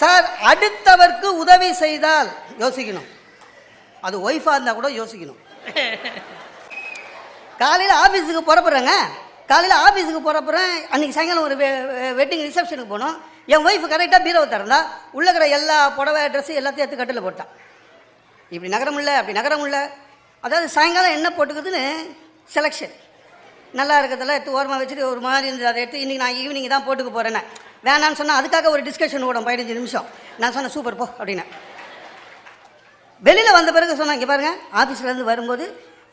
Sir அடுத்தவர்க்கு உதவி செய்தால் யோசிக்கணும், அது ஒய்ஃபாக இருந்தால் கூட யோசிக்கணும். காலையில் ஆஃபீஸுக்கு புறப்படுறேங்க, காலையில் ஆஃபீஸுக்கு புறப்படுறேன். அன்றைக்கி சாயங்காலம் ஒரு வெட்டிங் ரிசப்ஷனுக்கு போனோம். என் ஒய்ஃபு கரெக்டாக பீரோவை திறந்தா உள்ளக்கிற எல்லா புடவை ட்ரெஸ்ஸு எல்லாத்தையும் எடுத்து கட்டில் போட்டான். இப்படி நகரம் இல்லை அப்படி நகரம் இல்லை. அதாவது சாயங்காலம் என்ன போட்டுக்குதுன்னு செலெக்ஷன் நல்லா இருக்கிறதெல்லாம் எடுத்து ஓரமாக வச்சுட்டு ஒரு மாதிரி இருந்தது. அதை எடுத்து இன்றைக்கி நான் ஈவினிங் தான் போட்டுக்க போகிறேன்னு வேணான்னு சொன்னால் அதுக்காக ஒரு டிஸ்கஷன் ஓடும் 15 நிமிஷம். நான் சொன்னேன் சூப்பர் போ அப்படின்னு. வெளியில் வந்த பிறகு சொன்னேன், இங்கே பாருங்கள், ஆஃபீஸ்லேருந்து வரும்போது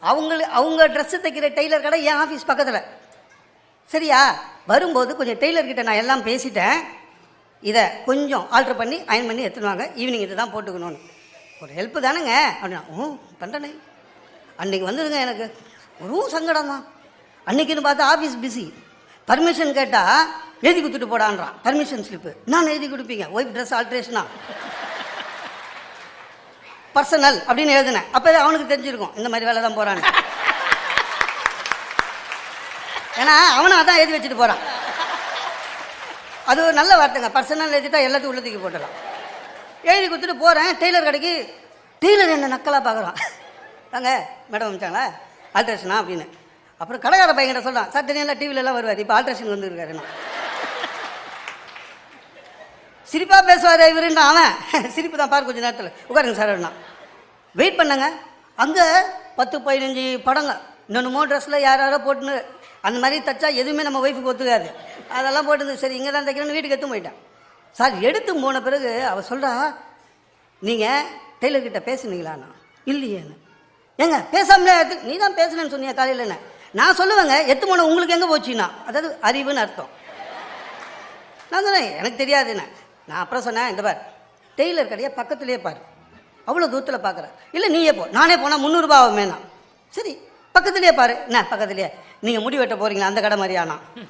அவங்க ட்ரெஸ்ஸு தைக்கிற டெய்லர் கடை என் ஆஃபீஸ் பக்கத்தில், சரியா? வரும்போது கொஞ்சம் டெய்லர்கிட்ட நான் எல்லாம் பேசிட்டேன், இதை கொஞ்சம் ஆல்ட்ரு பண்ணி அயன் பண்ணி எடுத்துடுவாங்க, ஈவினிங் இது தான் போட்டுக்கணும்னு. ஒரு ஹெல்ப்பு தானுங்க அப்படின்னா பண்ணுறேனே. அன்றைக்கி வந்துடுங்க எனக்கு ஒரு சங்கடம் தான். அன்றைக்கின்னு பார்த்தா ஆஃபீஸ் பிஸி, பர்மிஷன் கேட்டால் எழுதி கொடுத்துட்டு போடான்றான் பர்மிஷன் ஸ்லிப்பு. நான் எழுதி கொடுப்பீங்க ஒய்ஃப் ட்ரெஸ் ஆல்ட்ரேஷனா பர்சனல் அப்படின்னு எழுதினேன். அப்போ அவனுக்கு தெரிஞ்சிருக்கும் இந்த மாதிரி வேலை தான் போகிறான்னு. ஏன்னா அவனும் அதான் எழுதி வச்சுட்டு போகிறான். அது ஒரு நல்ல வார்த்தைங்க, பர்சனல் எழுதிட்டா எல்லாத்தையும் உள்ளத்துக்கு போட்டுடலாம். எழுதி கொடுத்துட்டு போகிறேன் டெய்லர் கடைக்கு. டெய்லர் என்ன நக்கலாக பார்க்குறான். வாங்க மேடம் வந்துட்டாங்களா ஆல்ட்ரேஷனா அப்படின்னு. அப்புறம் கடைக்கார பையன்கிட்ட சொல்கிறான், சார் தெரியல டிவிலெலாம் வருவார், இப்போ ஆல்ட்ரேஷன் வந்துருக்காரு. நான் சிரிப்பாக பேசுவார் இவருன்னா அவன் சிரிப்பு தான் பாரு கொஞ்சம் நேரத்தில் உட்காருங்க சார் அப்படின்னா. வெயிட் பண்ணங்க, அங்கே 10-15 படங்க இன்னொன்னுமோ ட்ரெஸ்ஸில் யாரோ போட்டுன்னு அந்த மாதிரி தைச்சா எதுவுமே நம்ம ஒய்ஃபுக்கு ஒத்துக்காது. அதெல்லாம் போட்டு சரி இங்கே தான் தைக்கணும்னு வீட்டுக்கு எடுத்து போயிட்டேன். சார் எடுத்து போன பிறகு அவள் சொல்கிறா, நீங்கள் டெய்லர்கிட்ட பேசுனீங்களாண்ணா? இல்லையேன்னு. ஏங்க பேசாமலே நீ தான் பேசுனேன்னு சொன்னியா காலையில்? என்ன நான் சொல்லுவேங்க, எத்து போன உங்களுக்கு எங்கே போச்சுன்னா அதாவது அறிவுன்னு அர்த்தம். நான் சொன்னேன் எனக்கு தெரியாதுண்ணே. நான் அப்புறம் சொன்னேன், இந்த பார் டெய்லர் கடையை பக்கத்துலேயே பாரு, அவ்வளோ தூரத்தில் பார்க்குறேன். இல்லை நீயே போ, நானே போனால் 300 ரூபா ஆகுமேண்ணா. சரி பக்கத்துலேயே பாரு. என்ன பக்கத்துலேயே? நீங்கள் முடி வெட்ட போகிறீங்களா அந்த கடை மாதிரியாண்ணா?